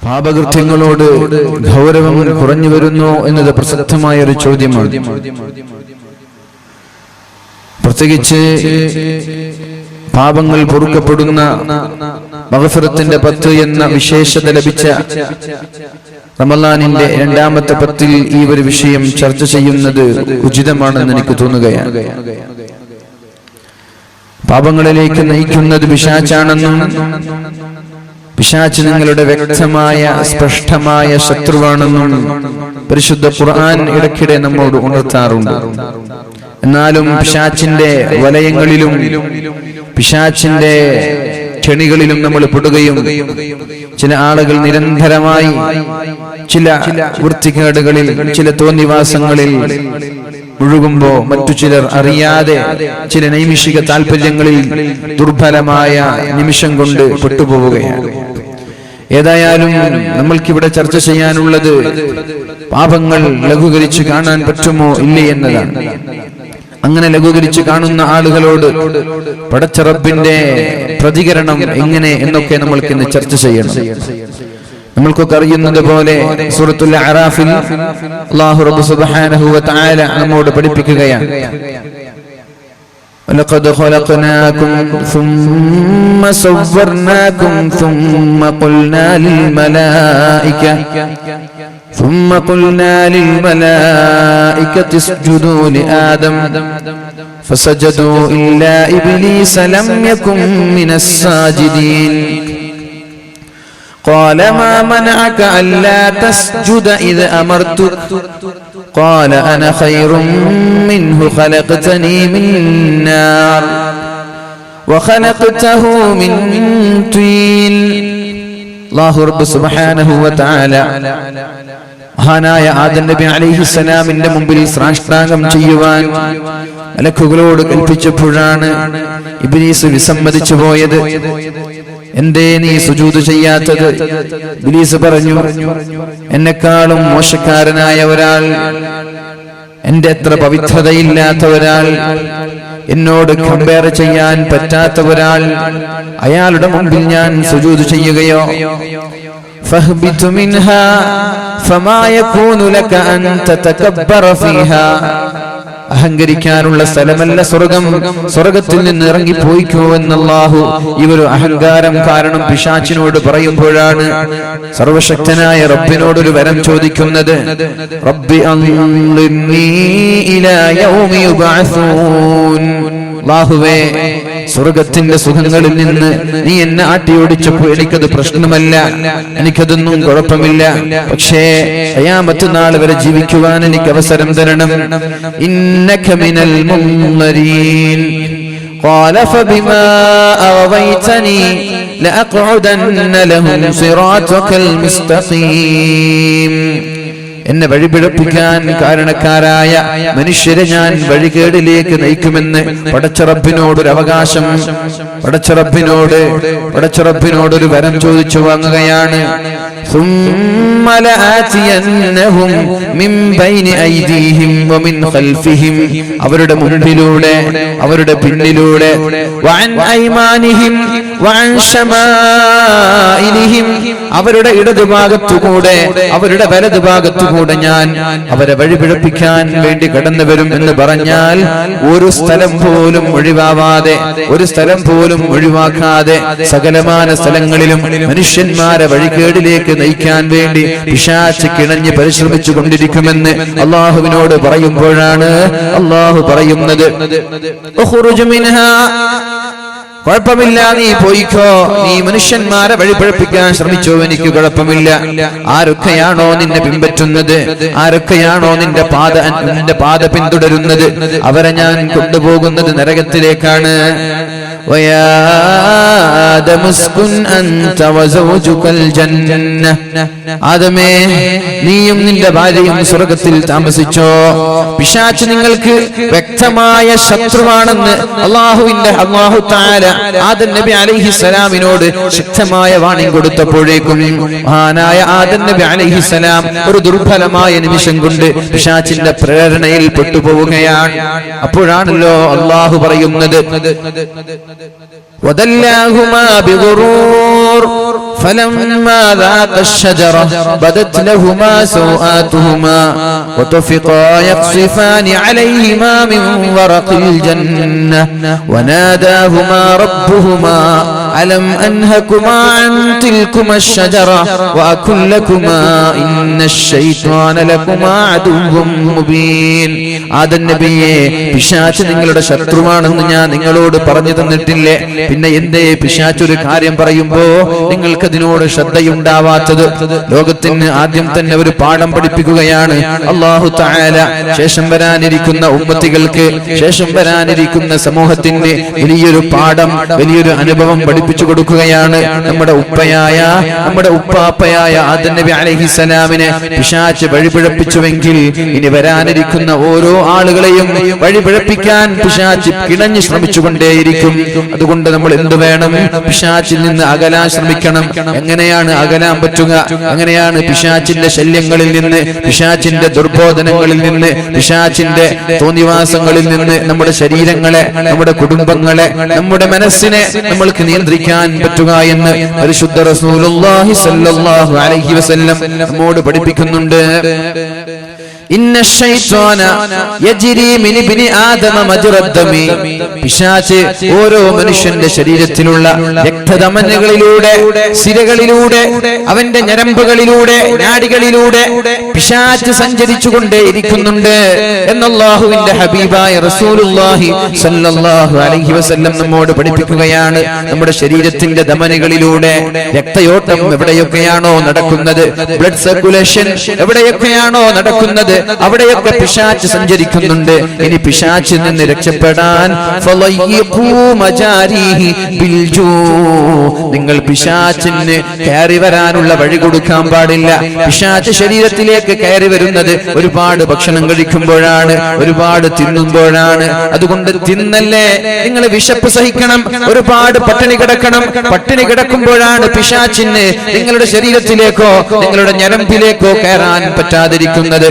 പാപകൃത്യങ്ങളോട് ഗൗരവം കുറഞ്ഞു വരുന്നു എന്നത് പ്രസക്തമായ ഒരു ചോദ്യമാണ്. പ്രത്യേകിച്ച് പാപങ്ങൾ പൊറുക്കപ്പെടുന്ന മഗ്ഫിറത്തിന്റെ 10 എന്ന വിശേഷത ലഭിച്ച റമളാനിന്റെ 2ാമത്തെ 10-ൽ ഈ ഒരു വിഷയം ചർച്ച ചെയ്യുന്നത് ഉചിതമാണെന്ന് എനിക്ക് തോന്നുകയാണ്. പാപങ്ങളിലേക്ക് നയിക്കുന്നത് പിശാചാണെന്നും പിശാച് നിങ്ങളുടെ വ്യക്തമായ സ്പഷ്ടമായ ശത്രുവാണെന്നും പരിശുദ്ധ ഖുർആൻ ഇടയ്ക്കിടെ നമ്മോട് ഉണർത്താറുണ്ട്. എന്നാലും പിശാചിന്റെ വലയങ്ങളിലും പിശാചിന്റെ കെണികളിലും നമ്മൾ പെടുകയും ചില ആളുകൾ നിരന്തരമായി ചില വൃത്തികേടുകളിൽ ചില തോന്നിവാസങ്ങളിൽ മുഴുകുമ്പോ മറ്റു ചിലർ അറിയാതെ ചില നൈമിഷിക താല്പര്യങ്ങളിൽ ദുർബലമായ നിമിഷം കൊണ്ട് പെട്ടുപോവുകയാണ്. ഏതായാലും നമ്മൾക്കിവിടെ ചർച്ച ചെയ്യാനുള്ളത് പാപങ്ങൾ ലഘൂകരിച്ച് കാണാൻ പറ്റുമോ ഇല്ലേ എന്നതാണ്. അങ്ങനെ ലഘൂകരിച്ച് കാണുന്ന ആളുകളോട് പടച്ച റബ്ബിന്റെ പ്രതികരണം എങ്ങനെ എന്നൊക്കെ നമ്മൾക്ക് ഇന്ന് ചർച്ച ചെയ്യണം. നമ്മൾക്കൊക്കെ അറിയുന്നത് പോലെ സൂറത്തുൽ അറാഫിൽ അല്ലാഹു റബ്ബ് സുബ്ഹാനഹു വ തആല നമ്മോട് പഠിപ്പിക്കുകയാണ്, وَلَقَدْ خَلَقْنَاكُمْ ثُمَّ صَوَّرْنَاكُمْ ثُمَّ قُلْنَا لِلْمَلَائِكَةِ اسْجُدُوا لِآدَمَ فَسَجَدُوا إِلَّا إِبْلِيسَ لَمْ يَكُنْ مِنَ السَّاجِدِينَ قال ما منعك ألا تسجد إذ أمرتك قال أنا خير منه خلقتني من نار وخلقته من طين. الله رب سبحانه وتعالى മഹാനായ ആദം നബി അലൈഹിസ്സലാമിന്റെ മുമ്പിൽ സാഷ്ടാംഗം ചെയ്യുവാൻ മലക്കുകളോട് കൽപ്പിച്ചപ്പോഴാണ് ഇബ്ലീസ് വിസമ്മതിച്ചു പോയത്. എന്തേ നീ സുജൂദ് ചെയ്യാത്തത്? ഇബ്ലീസ് പറഞ്ഞു, എന്നെക്കാളും മോശക്കാരനായ ഒരാൾ, എന്റെ അത്ര പവിത്രതയില്ലാത്ത ഒരാൾ, എന്നോട് കമ്പയർ ചെയ്യാൻ പറ്റാത്ത ഒരാൾ, അയാളുടെ മുമ്പിൽ ഞാൻ സുജൂദ് ചെയ്യുകയോ? ഫഹ്ബിതു മിൻഹാ ഫമാ യകൂനു ലക അൻ തതകബ്ബറ ഫീഹാ. അഹങ്കരിക്കാനുള്ള സ്ഥലമല്ല സ്വർഗം, സ്വർഗത്തിൽ നിന്ന് ഇറങ്ങിപ്പോയിക്കോ എന്ന് അല്ലാഹു ഇവരു അഹങ്കാരം കാരണം പിശാചിനോട് പറയുമ്പോഴാണ് സർവശക്തനായ റബ്ബിനോടൊരു വരം ചോദിക്കുന്നത്. റബ്ബി അൻളിർനീ ഇലാ യൗമി യുബഅസൂൻ. അല്ലാഹുവേ, സ്വർഗത്തിന്റെ സുഖങ്ങളിൽ നിന്ന് നീ എന്നെ ആട്ടിയോടിച്ചപ്പോൾ എനിക്കത് പ്രശ്നമല്ല, എനിക്കതൊന്നും കുഴപ്പമില്ല. പക്ഷേ ഖിയാമത്ത് നാൾ വരെ ജീവിക്കുവാൻ എനിക്ക് അവസരം തരണം. ഇന്നക മിനൽ മുൻദരീൻ. قال فبما أغويتني لأقعدن لهم صراطك المستقيم. എന്നെ വഴിപിഴപ്പിക്കാൻ കാരണക്കാരായ മനുഷ്യരെ ഞാൻ വഴികേടിലേക്ക് നയിക്കുമെന്ന് പടച്ചറബിനോടൊരു അവകാശം, പടച്ചറബിനോടൊരു വരം ചോദിച്ചു വാങ്ങുകയാണ്. ثم لآتينهم من بين أيديهم ومن خلفهم. അവരുടെ മുൻപിലൂടെ അവരുടെ പിന്നിലൂടെ, وعن أيمانهم وعن شمائلهم. അവരുടെ ഇടതുഭാഗത്തുകൂടെ അവരുടെ വലതുഭാഗത്തുകൂടെ ഞാൻ അവരെ വഴിപിഴപ്പിക്കാൻ വേണ്ടി കടന്നു വരും എന്ന് പറഞ്ഞാൽ ഒരു സ്ഥലം പോലും ഒഴിവാവാതെ, ഒരു സ്ഥലം പോലും ഒഴിവാക്കാതെ സകലമാന സ്ഥലങ്ങളിലും മനുഷ്യന്മാരെ വഴികേടിലേക്ക് നയിക്കാൻ വേണ്ടി പിശാച് കിണഞ്ഞ് പരിശ്രമിച്ചു കൊണ്ടിരിക്കുമെന്ന് അല്ലാഹുവിനോട് പറയുമ്പോഴാണ് അല്ലാഹു പറയുന്നത്, ഉഖ്റുജ് മിൻഹാ. കുഴപ്പമില്ല, നീ പോയിക്കോ, നീ മനുഷ്യന്മാരെ വഴിപഴപ്പിക്കാൻ ശ്രമിച്ചോ, എനിക്ക് കുഴപ്പമില്ല. ആരൊക്കെയാണോ നിന്നെ പിൻപറ്റുന്നത്, ആരൊക്കെയാണോ നിന്റെ പാത പിന്തുടരുന്നത്, അവരെ ഞാൻ കൊണ്ടുപോകുന്നത് നരകത്തിലേക്കാണ്. ويا آدم اسكن أنت وزوجك الجنة. ആദമേ, നീയും നിന്റെ ഭാര്യയും സ്വർഗ്ഗത്തിൽ താമസിച്ചോ. പിശാച് നിങ്ങൾക്ക് വ്യക്തമായ ശത്രുവാണെന്ന് അല്ലാഹു തആല ആദം നബി അലൈഹിസ്സലാമിനോട് ശക്തമായ വാണിംഗ് കൊടുത്തപ്പോഴേക്കും മഹാനായ ആദം നബി അലൈഹിസ്സലാം ഒരു ദുർബലമായ നിമിഷം കൊണ്ട് പിശാചിന്റെ പ്രേരണയിൽ പെട്ടുപോവുകയാണ്. അപ്പോഴാണല്ലോ അല്ലാഹു പറയുന്നത്, وَدَلَّاهُمَا بِغُرُورٍ فَلَمَّا ذَاقَا الشَّجَرَةَ بَدَتْ لَهُمَا سَوْآتُهُمَا وَطَفِقَا يَخْصِفَانِ عَلَيْهِمَا مِنْ وَرَقِ الْجَنَّةِ وَنَادَاهُمَا رَبُّهُمَا أَلَمْ أَنْهَكُمَا عَنْ تِلْكُمَا الشَّجَرَةِ وَأَقُلْ لَكُمَا إِنَّ الشَّيْطَانَ لَكُمَا عَدُوٌّ مُبِينٌ. ആദം നബിയെ, പിശാച് നിങ്ങളുടെ ശത്രുവാണെന്ന് ഞാൻ നിങ്ങളോട് പറഞ്ഞു തന്നിട്ടില്ലേ? പിന്നെ എന്തേ പിശാച് ഒരു കാര്യം പറയുമ്പോ നിങ്ങൾക്ക് അതിനോട് ശ്രദ്ധയുണ്ടാവാത്തത്? ലോകത്തിന് ആദ്യം തന്നെ ഒരു പാഠം പഠിപ്പിക്കുകയാണ് അല്ലാഹു തആല. ശേഷം വരാനിരിക്കുന്ന ഉമ്മത്തികൾക്ക്, ശേഷം വരാനിരിക്കുന്ന സമൂഹത്തിന് വലിയൊരു പാഠം, വലിയൊരു അനുഭവം പഠിപ്പിച്ചു കൊടുക്കുകയാണ്. നമ്മുടെ ഉപ്പയായ, നമ്മുടെ ഉപ്പാപ്പയായ ആദം നബി അലൈഹിസ്സലാമിനെ പിശാച് വഴിപിഴപ്പിച്ചുവെങ്കിൽ ഇനി വരാനിരിക്കുന്ന ഓരോ ആളുകളെയും വഴിപിഴപ്പിക്കാൻ പിശാച് കിണഞ്ഞു ശ്രമിച്ചുകൊണ്ടേയിരിക്കും. അതുകൊണ്ട് നമ്മൾ എന്ത് വേണം? പിശാചിൽ നിന്ന് അകലാൻ ശ്രമിക്കണം. എങ്ങനെയാണ് അകലാൻ പറ്റുക? എങ്ങനെയാണ് പിശാചിന്റെ ശല്യങ്ങളിൽ നിന്ന്, പിശാചിന്റെ ദുർബോധനങ്ങളിൽ നിന്ന്, പിശാചിന്റെ തോന്നിവാസങ്ങളിൽ നിന്ന് നമ്മുടെ ശരീരങ്ങളെ, നമ്മുടെ കുടുംബങ്ങളെ, നമ്മുടെ മനസ്സിനെ നമ്മൾക്ക് നിയന്ത്രിക്കാൻ പറ്റുക എന്ന് പരിശുദ്ധ റസൂലുള്ളാഹി സ്വല്ലല്ലാഹു അലൈഹി വസല്ലം നമ്മോട് പഠിപ്പിക്കുന്നുണ്ട്. ഇന്ന ശൈത്വാന യജ്രി മിൻ ഇബ്നി ആദമ മജ്റദ്ദമി. പിശാച് ഓരോ മനുഷ്യന്റെ ശരീരത്തിലുള്ള രക്തധമനികളിലൂടെ, സിരകളിലൂടെ, അവന്റെ ഞരമ്പുകളിലൂടെ, നാഡികളിലൂടെ പിശാച് സഞ്ചരിച്ചുകൊണ്ടേ ഇരിക്കുന്നുണ്ട് എന്ന് അല്ലാഹുവിന്റെ ഹബീബായ റസൂലുള്ളാഹി സ്വല്ലല്ലാഹു അലൈഹി വസല്ലം നമ്മോട് പഠിപ്പിക്കുകയാണ്. നമ്മുടെ ശരീരത്തിന്റെ ധമനികളിലൂടെ രക്തയോട്ടം എവിടെയൊക്കെയാണോ നടക്കുന്നത്, ബ്ലഡ് സർക്കുലേഷൻ എവിടെയൊക്കെയാണോ നടക്കുന്നത്, അവിടെയൊക്കെ പിശാച് സഞ്ചരിക്കുന്നുണ്ട്. ഇനി പിശാചിൽ നിന്ന് രക്ഷപ്പെടാൻ നിങ്ങൾ പിശാചിന് കയറി വരാനുള്ള വഴി കൊടുക്കാൻ പാടില്ല. പിശാച് ശരീരത്തിലേക്ക് കയറി വരുന്നത് ഒരുപാട് ഭക്ഷണം കഴിക്കുമ്പോഴാണ്, ഒരുപാട് തിന്നുമ്പോഴാണ്. അതുകൊണ്ട് തിന്നല്ലേ, നിങ്ങൾ വിശപ്പ് സഹിക്കണം, ഒരുപാട് പട്ടിണി കിടക്കണം. പട്ടിണി കിടക്കുമ്പോഴാണ് പിശാചിന് നിങ്ങളുടെ ശരീരത്തിലേക്കോ നിങ്ങളുടെ ഞരമ്പിലേക്കോ കയറാൻ പറ്റാതിരിക്കുന്നത്.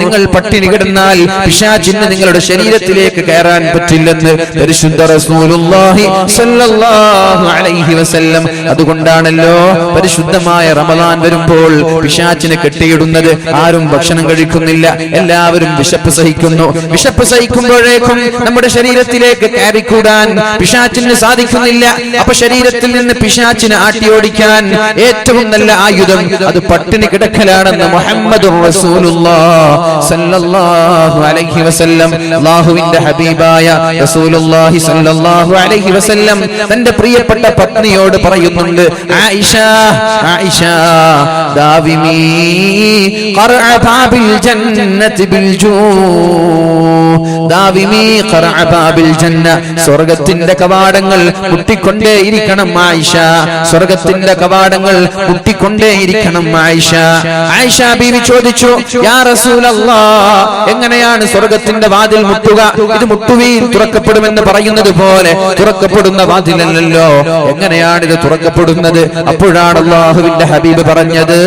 നിങ്ങൾ പട്ടിണി കിടന്നാൽ പിശാചിന് നിങ്ങളുടെ ശരീരത്തിലേക്ക് കയറാൻ പറ്റില്ലെന്ന് പരിശുദ്ധ റസൂലുള്ളാഹി സ്വല്ലല്ലാഹു അലൈഹി വസല്ലം. അതുകൊണ്ടാണല്ലോ പരിശുദ്ധമായ റമദാൻ വരുമ്പോൾ പിശാചിനെ കെട്ടിയിടുന്നത്. ആരും ഭക്ഷണം കഴിക്കുന്നില്ല, എല്ലാവരും വിശപ്പ് സഹിക്കുന്നു. വിശപ്പ് സഹിക്കുമ്പോഴേക്കും നമ്മുടെ ശരീരത്തിലേക്ക് കയറിക്കൂടാൻ പിശാചിന് സാധിക്കുന്നില്ല. അപ്പൊ ശരീരത്തിൽ നിന്ന് പിശാചിനെ ആട്ടിയോടിക്കാൻ ഏറ്റവും നല്ല ആയുധം അത് പട്ടിണി കിടക്കലാണെന്ന് മുഹമ്മദുർ റസൂലുള്ളാഹി സ്വല്ലല്ലാഹു അലൈഹി വസല്ലം, അല്ലാഹുവിന്റെ ഹബീബായ റസൂലുള്ളാഹി സ്വല്ലല്ലാഹു അലൈഹി വസല്ലം തന്റെ പ്രിയപ്പെട്ട പത്നിയോട് പറയുന്നുണ്ട്. ആയിഷ, ആയിഷ, ദാവിമി ഖർഅ ബാബിൽ ജന്നതി ബിൽ ജൂ, ദാവിമി ഖർഅ ബാബിൽ ജന്ന. സ്വർഗ്ഗത്തിന്റെ കവാടങ്ങൾ മുട്ടിക്കൊണ്ടേയിരിക്കണം ആയിഷ, സ്വർഗ്ഗത്തിന്റെ കവാടങ്ങൾ മുട്ടിക്കൊണ്ടേയിരിക്കണം ആയിഷ. ആയിഷ ബീവി ചോദിച്ചു, യാ റസൂലല്ലാഹ്, എങ്ങനെയാണ് സ്വർഗ്ഗത്തിന്റെ വാതിൽ മുട്ടുക? ഇത് മുട്ടുവീൻ തുറക്കപ്പെടുമെന്ന് പറയുന്നത് പോലെ തുറക്കപ്പെടുന്ന വാതിലല്ലല്ലോ, എങ്ങനെയാണ് ഇത് തുറക്കപ്പെടുന്നത്? അപ്പോഴാണ് അല്ലാഹുവിന്റെ ഹബീബ് പറഞ്ഞത്,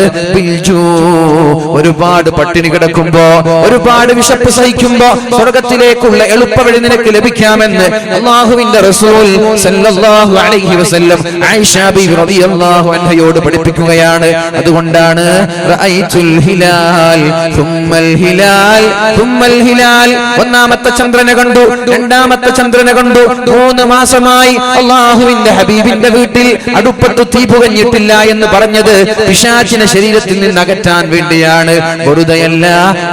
ഒരുപാട് പട്ടിണി കിടക്കുമ്പോ, ഒരുപാട് വിശപ്പ് സഹിക്കുമ്പോ സ്വർഗ്ഗത്തിലേക്കുള്ള എളുപ്പവഴി നിനക്ക് ലഭിക്കാമെന്ന് അല്ലാഹുവിന്റെ റസൂൽ സല്ലല്ലാഹു അലൈഹി വസല്ലം ആയിഷ ബീവി റളിയല്ലാഹു അൻഹയോട് പഠിപ്പിക്കുകയാണ്. അതുകൊണ്ടാണ് റഅയ്തുൽ ഹിലാൽ തുമ്മൽ ഹിലാൽ തുമ്മൽ ഹിലാൽ, ഒന്നാമത്തെ ചന്ദ്രനെ കണ്ടു, രണ്ടാമത്തെ ചന്ദ്രനെ കണ്ടു. 3 മാസമായി അല്ലാഹുവിന്റെ ഹബീബിന്റെ വീട്ടിൽ അടുപ്പത്ത് തീ പുകഞ്ഞിട്ടില്ല എന്ന് പറഞ്ഞത് പിശാചിനെ ശരീരത്തിൽ നിന്ന് അകറ്റാൻ വേണ്ടിയാണ്, വെറുതെയല്ല.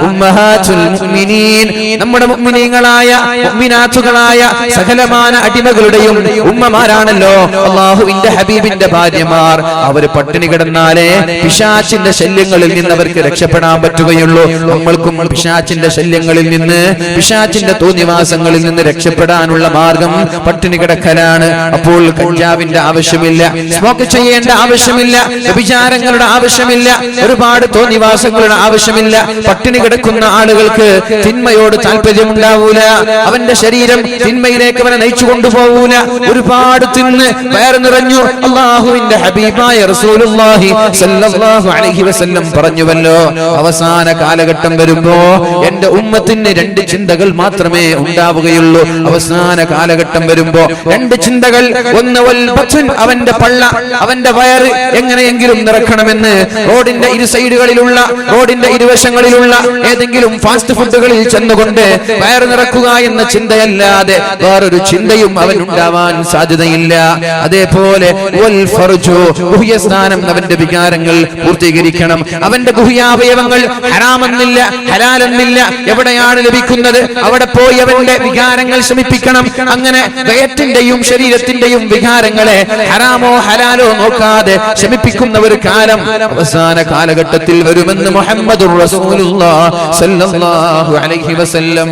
ഉമ്മഹാത്തുൽ മുഅ്മിനീൻ, നമ്മുടെ മുഅ്മിനീങ്ങളായ മുഅ്മിനാത്തുകളായ സകലമാന അടിമകളുടെയും ഉമ്മമാരാണല്ലോ അല്ലാഹുവിന്റെ ഹബീബിന്റെ ഭാര്യമാർ. അവര് പട്ടിണി കിടന്നാലേ പിശാചിന്റെ ശല്യങ്ങളിൽ നിന്ന് അവർക്ക് രക്ഷപ്പെടാൻ പറ്റുകയുള്ളൂ. നമ്മൾക്കും പിശാചിന്റെ ശല്യങ്ങളിൽ നിന്ന്, പിശാചിന്റെ തോന്നിവാസങ്ങളിൽ നിന്ന് രക്ഷപ്പെടാനുള്ള മാർഗം പട്ടിണി കിടക്കലാണ്. അപ്പോൾ കഞ്ചാവിന്റെ ആവശ്യമില്ല, സ്മോക്ക് ചെയ്യേണ്ട ആവശ്യമില്ല, വ്യഭിചാരങ്ങളുടെ ആവശ്യമില്ല, ഒരുപാട് തോന്നിവാസങ്ങളുടെ ആവശ്യമില്ല. പട്ടിണി കിടക്കുന്ന ആളുകൾക്ക് തിന്മയോട് താല്പര്യമുണ്ടാവൂല, അവന്റെ ശരീരം തിന്മയിലേക്ക് അവനെ നയിച്ചു കൊണ്ടുപോകൂല. ഒരുപാട് തിന്ന് വയറ് നിറഞ്ഞു അല്ലാഹുവിന്റെ ഹബീബായ റസൂലുള്ളാഹി സ്വല്ലല്ലാഹു സല്ലല്ലാഹു അലൈഹി വസല്ലം പറഞ്ഞുവല്ലോ, അവസാന കാലഘട്ടം വരുമ്പോ എന്റെ ഉമ്മത്തിന് രണ്ട് ചിന്തകൾ മാത്രമേ ഉണ്ടാവുകയുള്ളൂ. അവസാന കാലഘട്ടം വരുമ്പോ രണ്ട് ചിന്തകൾ. ഒന്ന് വൽ ബത്ൻ, അവന്റെ പള്ള, അവന്റെ വയറ് എങ്ങനെയെങ്കിലും നിറക്കണമെന്ന് റോഡിന്റെ ഇരു സൈഡുകളിലുള്ള, റോഡിന്റെ ഇരുവശങ്ങളിലുള്ള ഏതെങ്കിലും ഫാസ്റ്റ് ഫുഡുകളിൽ ചെന്നുകൊണ്ട് വയറ് നിറക്കുക എന്ന ചിന്തയല്ലാതെ വേറൊരു ചിന്തയും അവൻ ഉണ്ടാവാൻ സാധ്യതയില്ല. അതേപോലെ വൽ ഫർജു, ഗുഹ്യസ്ഥാനം, അവന്റെ വികാരങ്ങൾ പൂർത്തീകരിക്കണം. അവന്റെ ഗുഹ്യാവയവങ്ങൾ ഹറാമെന്നില്ല, ഹലാലെന്നില്ല, എവിടെയാണ് ലഭിക്കുന്നത് അവിടെ പോയി അവന്റെ വികാരങ്ങൾ ശമിപ്പിക്കണം. അങ്ങനെ വയറ്റിന്റെയും ശരീരത്തിന്റെയും വികാരങ്ങളെ ഹറാമോ ഹലാലോ നോക്കാതെ ശമിപ്പിക്കുന്ന ഒരു കാലം അവസാന കാലഘട്ടത്തിൽ വരുമെന്ന് മുഹമ്മദുർ റസൂലുള്ളാഹി സ്വല്ലല്ലാഹു അലൈഹി വസല്ലം